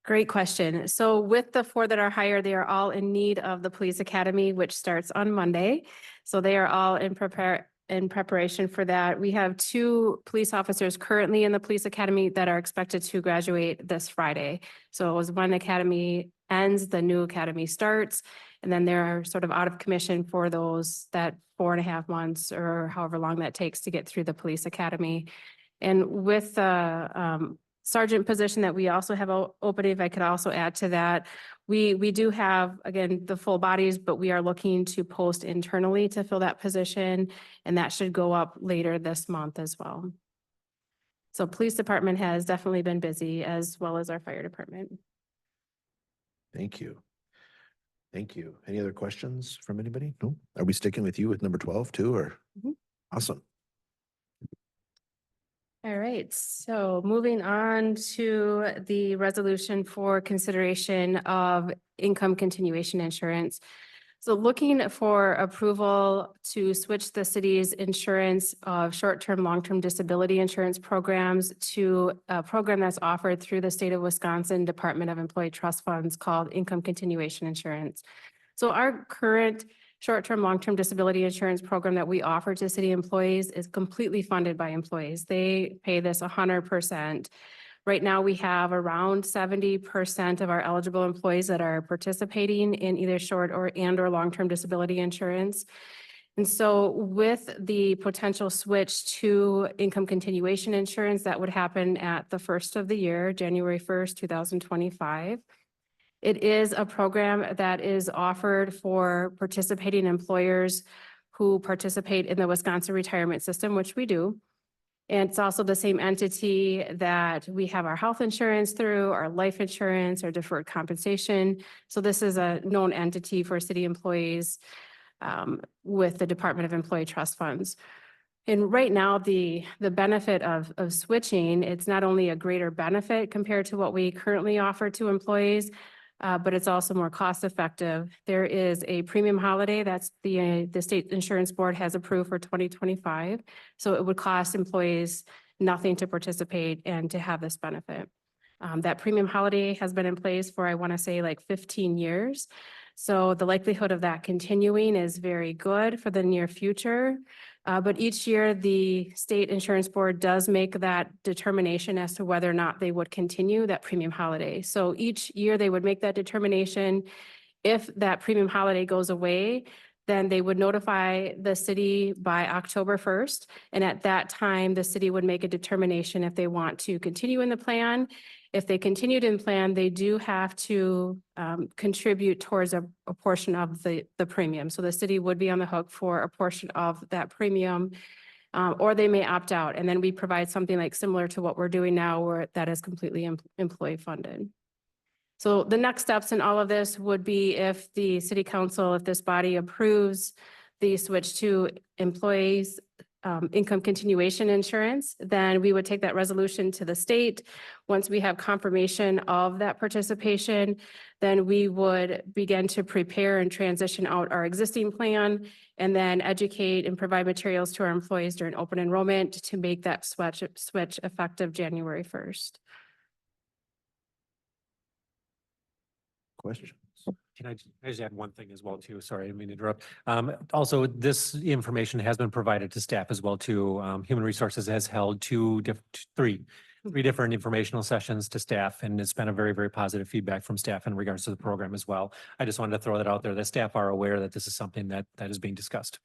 Great question. So with the 4 that are hired, they are all in need of the police academy, which starts on Monday. So they are all in preparation for that. We have 2 police officers currently in the police academy that are expected to graduate this Friday. So as one academy ends, the new academy starts, and then they're sort of out of commission for those that 4.5 months or however long that takes to get through the police academy. And with the sergeant position that we also have opening, if I could also add to that, we do have, again, the full bodies, but we are looking to post internally to fill that position, and that should go up later this month as well. So police department has definitely been busy, as well as our fire department. Thank you. Thank you. Any other questions from anybody? No? Are we sticking with you with number 12 too, or? Mhm. Awesome. All right, so moving on to the resolution for consideration of income continuation insurance. So looking for approval to switch the city's insurance of short-term, long-term disability insurance programs to a program that's offered through the state of Wisconsin Department of Employee Trust Funds called Income Continuation Insurance. So our current short-term, long-term disability insurance program that we offer to city employees is completely funded by employees. They pay this 100%. Right now, we have around 70% of our eligible employees that are participating in either short or long-term disability insurance. And so with the potential switch to income continuation insurance, that would happen at the first of the year, January 1st, 2025. It is a program that is offered for participating employers who participate in the Wisconsin retirement system, which we do. And it's also the same entity that we have our health insurance through, our life insurance, our deferred compensation. So this is a known entity for city employees with the Department of Employee Trust Funds. And right now, the benefit of switching, it's not only a greater benefit compared to what we currently offer to employees, but it's also more cost effective. There is a premium holiday that's the State Insurance Board has approved for 2025. So it would cost employees nothing to participate and to have this benefit. That premium holiday has been in place for, I want to say, like 15 years. So the likelihood of that continuing is very good for the near future. But each year, the state insurance board does make that determination as to whether or not they would continue that premium holiday. So each year they would make that determination. If that premium holiday goes away, then they would notify the city by October 1st. And at that time, the city would make a determination if they want to continue in the plan. If they continued in plan, they do have to contribute towards a portion of the premium. So the city would be on the hook for a portion of that premium, or they may opt out. And then we provide something like similar to what we're doing now, where that is completely employee funded. So the next steps in all of this would be if the city council, if this body approves the switch to employees' income continuation insurance, then we would take that resolution to the state. Once we have confirmation of that participation, then we would begin to prepare and transition out our existing plan and then educate and provide materials to our employees during open enrollment to make that switch effective January 1st. Questions? Can I just add one thing as well too? Sorry, I didn't mean to interrupt. Also, this information has been provided to staff as well too. Human Resources has held three different informational sessions to staff, and it's been a very, very positive feedback from staff in regards to the program as well. I just wanted to throw that out there, that staff are aware that this is something that is being discussed.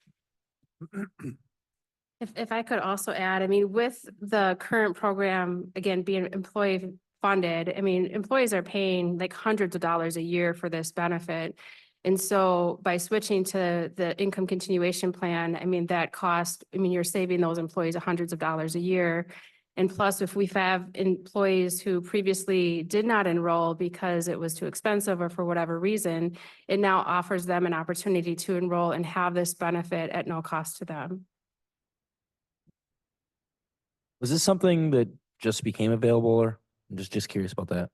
If I could also add, I mean, with the current program, again, being employee funded, I mean, employees are paying like hundreds of dollars a year for this benefit. And so by switching to the income continuation plan, I mean, that cost, I mean, you're saving those employees hundreds of dollars a year. And plus, if we have employees who previously did not enroll because it was too expensive or for whatever reason, it now offers them an opportunity to enroll and have this benefit at no cost to them. Was this something that just became available, or I'm just curious about that?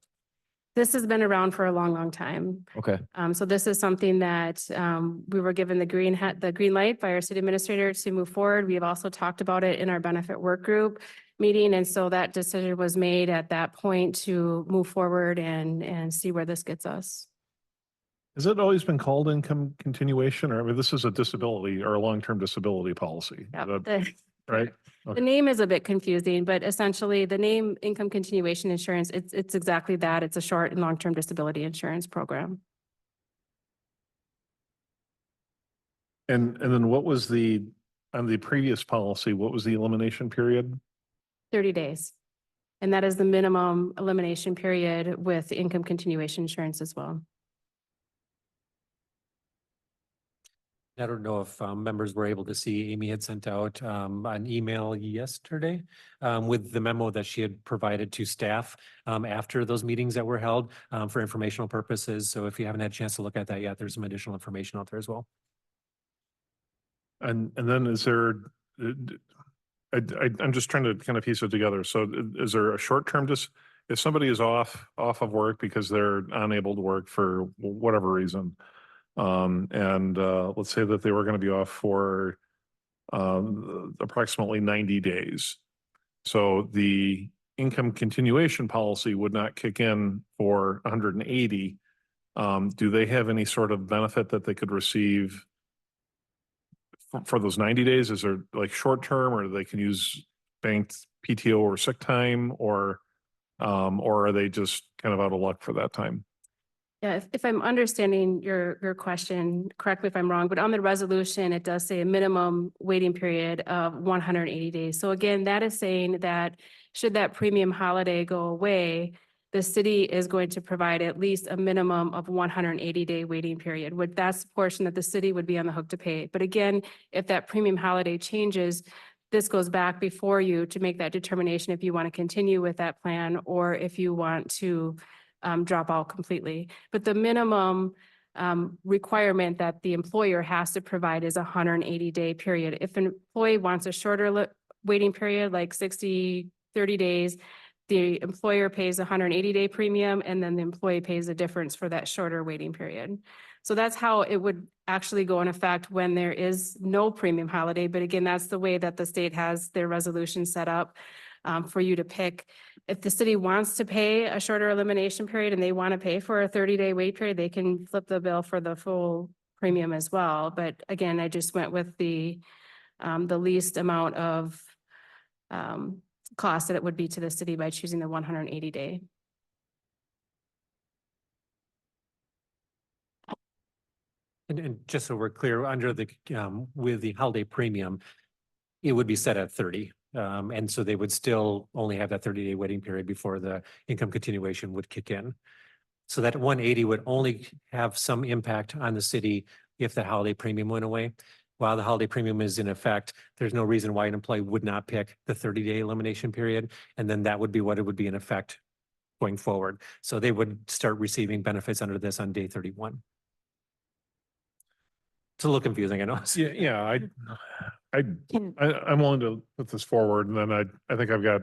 This has been around for a long, long time. Okay. So this is something that we were given the green light by our city administrator to move forward. We have also talked about it in our benefit work group meeting. And so that decision was made at that point to move forward and see where this gets us. Has it always been called income continuation, or I mean, this is a disability or a long-term disability policy? Yep. Is that right? The name is a bit confusing, but essentially the name income continuation insurance, it's exactly that. It's a short and long-term disability insurance program. And then what was on the previous policy, what was the elimination period? 30 days. And that is the minimum elimination period with income continuation insurance as well. I don't know if members were able to see, Amy had sent out an email yesterday with the memo that she had provided to staff after those meetings that were held for informational purposes. So if you haven't had a chance to look at that yet, there's some additional information out there as well. And then is there, I'm just trying to kind of piece it together. So is there a short-term, if somebody is off of work because they're unable to work for whatever reason, and let's say that they were going to be off for approximately 90 days. So the income continuation policy would not kick in for 180. Do they have any sort of benefit that they could receive for those 90 days? Is there like short term, or they can use banked PTO or sick time, or are they just kind of out of luck for that time? Yeah, if I'm understanding your question, correct me if I'm wrong, but on the resolution, it does say a minimum waiting period of 180 days. So again, that is saying that should that premium holiday go away, the city is going to provide at least a minimum of 180-day waiting period. That's the portion that the city would be on the hook to pay. But again, if that premium holiday changes, this goes back before you to make that determination if you want to continue with that plan or if you want to drop out completely. But the minimum requirement that the employer has to provide is a 180-day period. If an employee wants a shorter waiting period, like 30 days, the employer pays a 180-day premium, and then the employee pays the difference for that shorter waiting period. So that's how it would actually go in effect when there is no premium holiday. But again, that's the way that the state has their resolution set up for you to pick if the city wants to pay a shorter elimination period and they want to pay for a 30-day wait period, they can flip the bill for the full premium as well. But again, I just went with the least amount of cost that it would be to the city by choosing the 180-day. And just so we're clear, under the, with the holiday premium, it would be set at 30. And so they would still only have that 30-day waiting period before the income continuation would kick in. So that 180 would only have some impact on the city if the holiday premium went away. While the holiday premium is in effect, there's no reason why an employee would not pick the 30-day elimination period. And then that would be what it would be in effect going forward. So they would start receiving benefits under this on day 31. It's a little confusing, I know. Yeah, Can, I'm willing to put this forward, and then I think I've got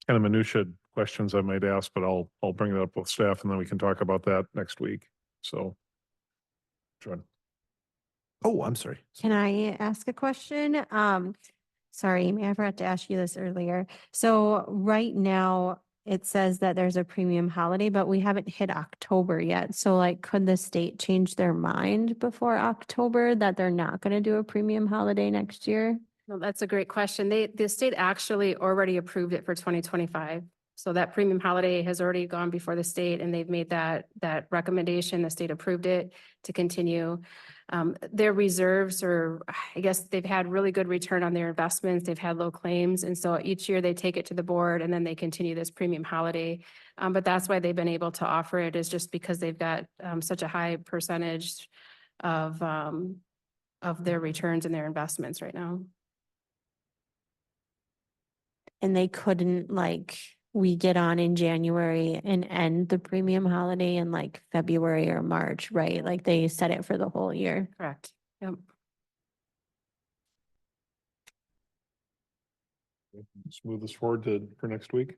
kind of minutia questions I might ask, but I'll bring it up with staff and then we can talk about that next week. So. John. Oh, I'm sorry. can I ask a question? Sorry, Amy, I forgot to ask you this earlier. So right now, it says that there's a premium holiday, but we haven't hit October yet. So like, could the state change their mind before October that they're not going to do a premium holiday next year? Well, that's a great question. The state actually already approved it for 2025. So that premium holiday has already gone before the state and they've made that recommendation. The state approved it to continue. Their reserves are, I guess they've had really good return on their investments. They've had low claims. And so each year they take it to the board and then they continue this premium holiday. But that's why they've been able to offer it, is just because they've got such a high percentage of their returns and their investments right now. And they couldn't, like, we get on in January and end the premium holiday in like February or March, right? Like they set it for the whole year. Correct. Yep. Let's move this forward for next week.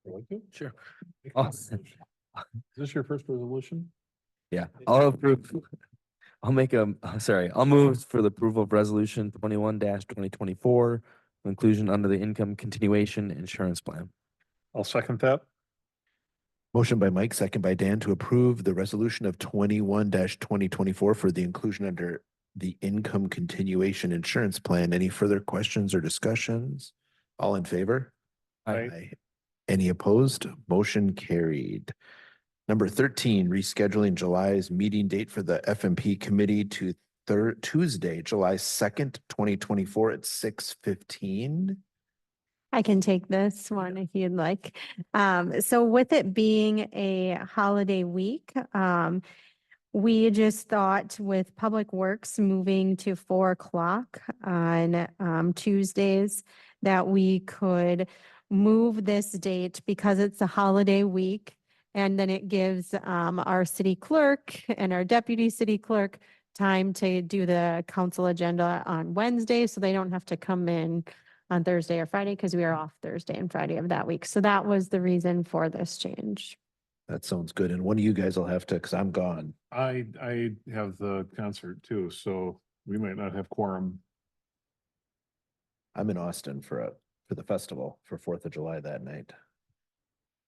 You like it? Sure. Is this your first resolution? Yeah, I'll approve. I'll move for the approval of resolution 21-2024, inclusion under the income continuation insurance plan. I'll second that. Motion by Mike, second by Dan to approve the resolution of 21-2024 for the inclusion under the income continuation insurance plan. Any further questions or discussions? All in favor? Aye. Any opposed? Motion carried. Number 13, rescheduling July's meeting date for the FMP committee to Tuesday, July 2nd, 2024 at 6:15. I can take this one if you'd like. So with it being a holiday week, we just thought with Public Works moving to 4 o'clock on Tuesdays that we could move this date because it's a holiday week. And then it gives our city clerk and our deputy city clerk time to do the council agenda on Wednesday, so they don't have to come in on Thursday or Friday because we are off Thursday and Friday of that week. So that was the reason for this change. That sounds good. And one of you guys will have to, because I'm gone. I have the concert too, so we might not have quorum. I'm in Austin for the festival for 4th of July that night.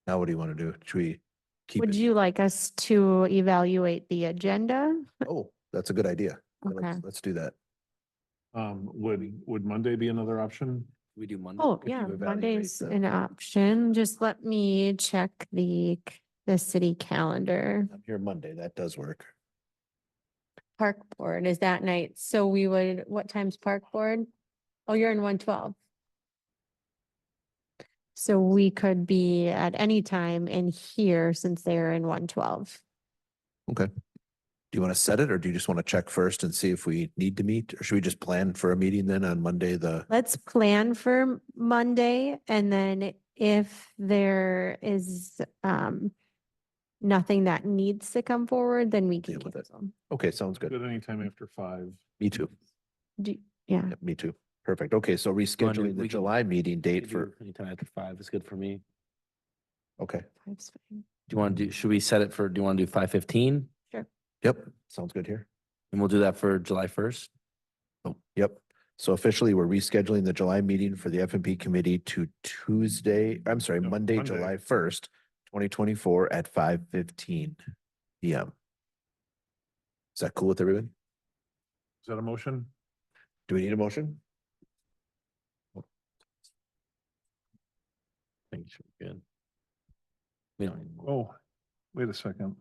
Now, what do you want to do? Should we keep Would it? you like us to evaluate the agenda? Oh, that's a good idea. Okay. Let's do that. Would Monday be another option? We do Monday. Oh, Could yeah, you evaluate Monday's the- an option. Just let me check the city calendar. I'm here Monday. That does work. Park board is that night. So we would, what time's park board? Oh, you're in 112. So we could be at any time in here since they're in 112. Okay. Do you want to set it or do you just want to check first and see if we need to meet? Or should we just plan for a meeting then on Monday, Let's plan for Monday and then if there is nothing that needs to come forward, then we can Deal with it. cancel. okay, sounds good. Good anytime after 5. Me too. Yeah, Yep, me too. Perfect. Okay, so rescheduling the we can- July meeting date for, Anytime after 5 is good for me. okay. five's fine. Do you want to do, should we set it for, do you want to do 5:15? Yep, sounds good here. And we'll do that for July 1st? Oh, yep. So officially, we're rescheduling the July meeting for the FMP committee to No, Monday, Monday. July 1st, 2024 at 5:15 PM. Is that cool with everyone? Is that a motion? Do we need a motion? Think should be good. We don't need- Oh, wait a second.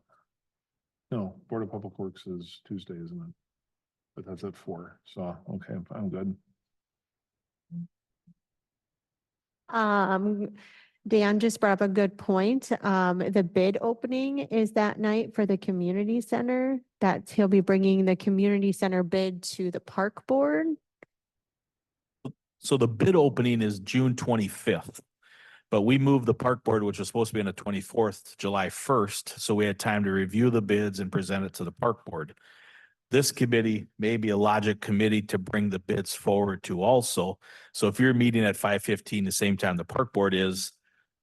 No, Board of Public Works is Tuesday, isn't it? But that's at 4, so, okay, I'm good. Dan just brought up a good point. The bid opening is that night for the community center. That he'll be bringing the community center bid to the park board. So the bid opening is June 25th. But we moved the park board, which was supposed to be on the 24th, to July 1st. So we had time to review the bids and present it to the park board. This committee may be a logic committee to bring the bids forward to also. So if you're meeting at 5:15, the same time the park board is,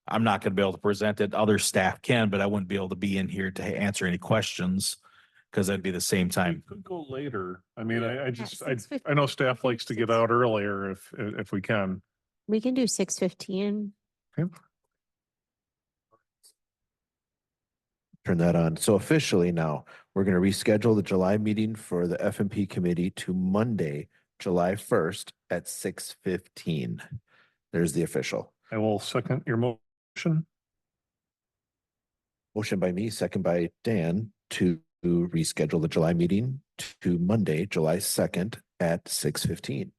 I'm not going to be able to present it. Other staff can, but I wouldn't be able to be in here to answer any questions because that'd be the same We time. could go later. I mean, I just, I 6:15. know staff likes to get out earlier if we can. We can do 6:15. Turn that on. So officially now, we're going to reschedule the July meeting for the FMP committee to Monday, July 1st at 6:15. There's the official. I will second your motion. Motion by me, second by Dan to reschedule the July meeting to Monday, July 2nd at 6:15.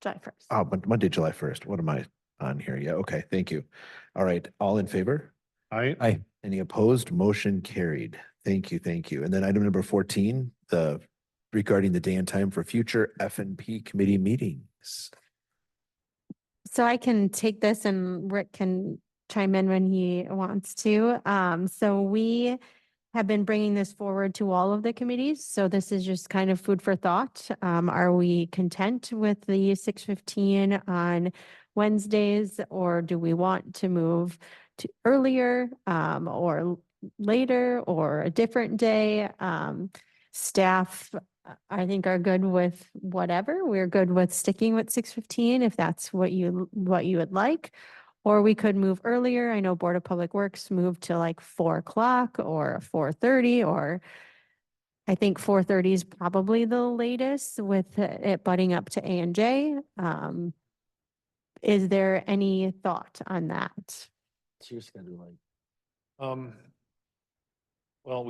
July 1st. Oh, but Monday, July 1st. What am I on here? Yeah, okay, thank you. All right, all in favor? I, Any opposed? Motion carried. Thank you, thank you. And then item number 14, regarding the day and time for future FNP committee meetings. So I can take this and Rick can chime in when he wants to. So we have been bringing this forward to all of the committees. So this is just kind of food for thought. Are we content with the 6:15 on Wednesdays, or do we want to move to earlier, or later, or a different day? Staff, I think, are good with whatever. We're good with sticking with 6:15 if that's what you would like. Or we could move earlier. I know Board of Public Works moved to like 4 o'clock or 4:30, or I think 4:30 is probably the latest with it butting up to A&J. Is there any thought on that? What's your schedule like? well,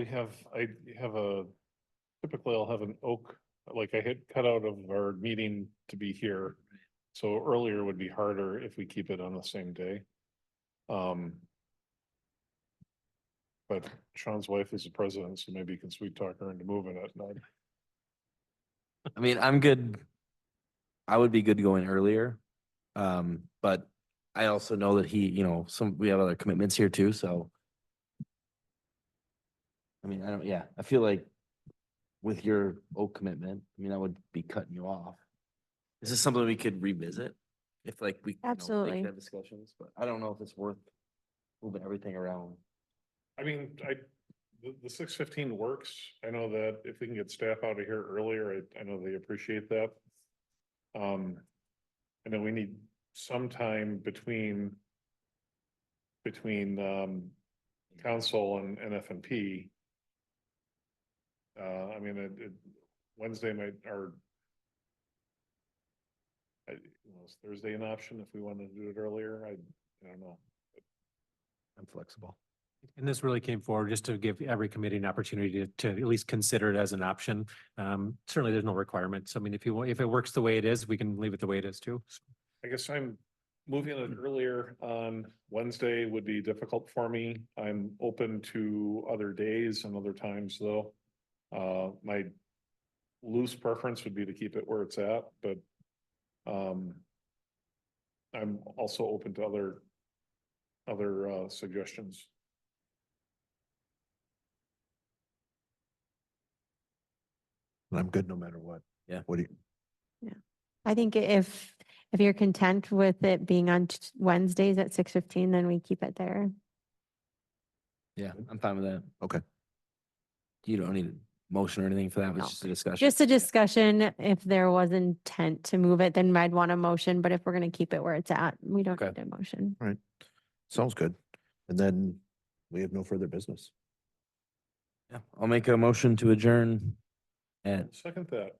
typically I'll have an oak, like I had cut out of our meeting to be here. So earlier would be harder if we keep it on the same day. But Sean's wife is the president, so maybe you can sweet talk her into moving it. No, I mean, I'm good. I would be good going earlier. But I also know that we have other commitments here too, so. I mean, I feel like with your oak commitment, I mean, I would be cutting you off. Is this something we could revisit? If like we. Absolutely. Have discussions, but I don't know if it's worth moving everything around. I mean, the 6:15 works. I know that if we can get staff out of here earlier, I know they appreciate that. And then we need some time between council and FNP. I mean, Wednesday is Thursday an option if we wanted to do it earlier? I don't know. I'm flexible. And this really came forward just to give every committee an opportunity to at least consider it as an option. Certainly, there's no requirements. I mean, if it works the way it is, we can leave it the way it is too. I guess I'm moving it earlier on Wednesday would be difficult for me. I'm open to other days and other times though. My loose preference would be to keep it where it's at, but I'm also open to other suggestions. I'm good no matter what. Yeah. What do you? I think if you're content with it being on Wednesdays at 6:15, then we keep it there. Yeah, I'm fine with that. Okay. You don't need motion or anything for that? It was No. just a discussion. Just a discussion. If there was intent to move it, then I'd want a motion, but if we're gonna keep it where it's at, we don't Okay. need a motion. Sounds good. And then we have no further business. Yeah, I'll make a motion to adjourn at Second that.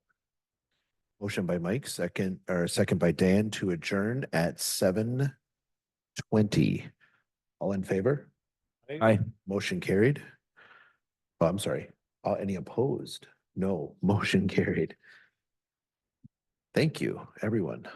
Motion by Mike, second by Dan to adjourn at 7:20. All in favor? Aye. Motion carried. Oh, I'm sorry. Any opposed? No, motion carried. Thank you, everyone.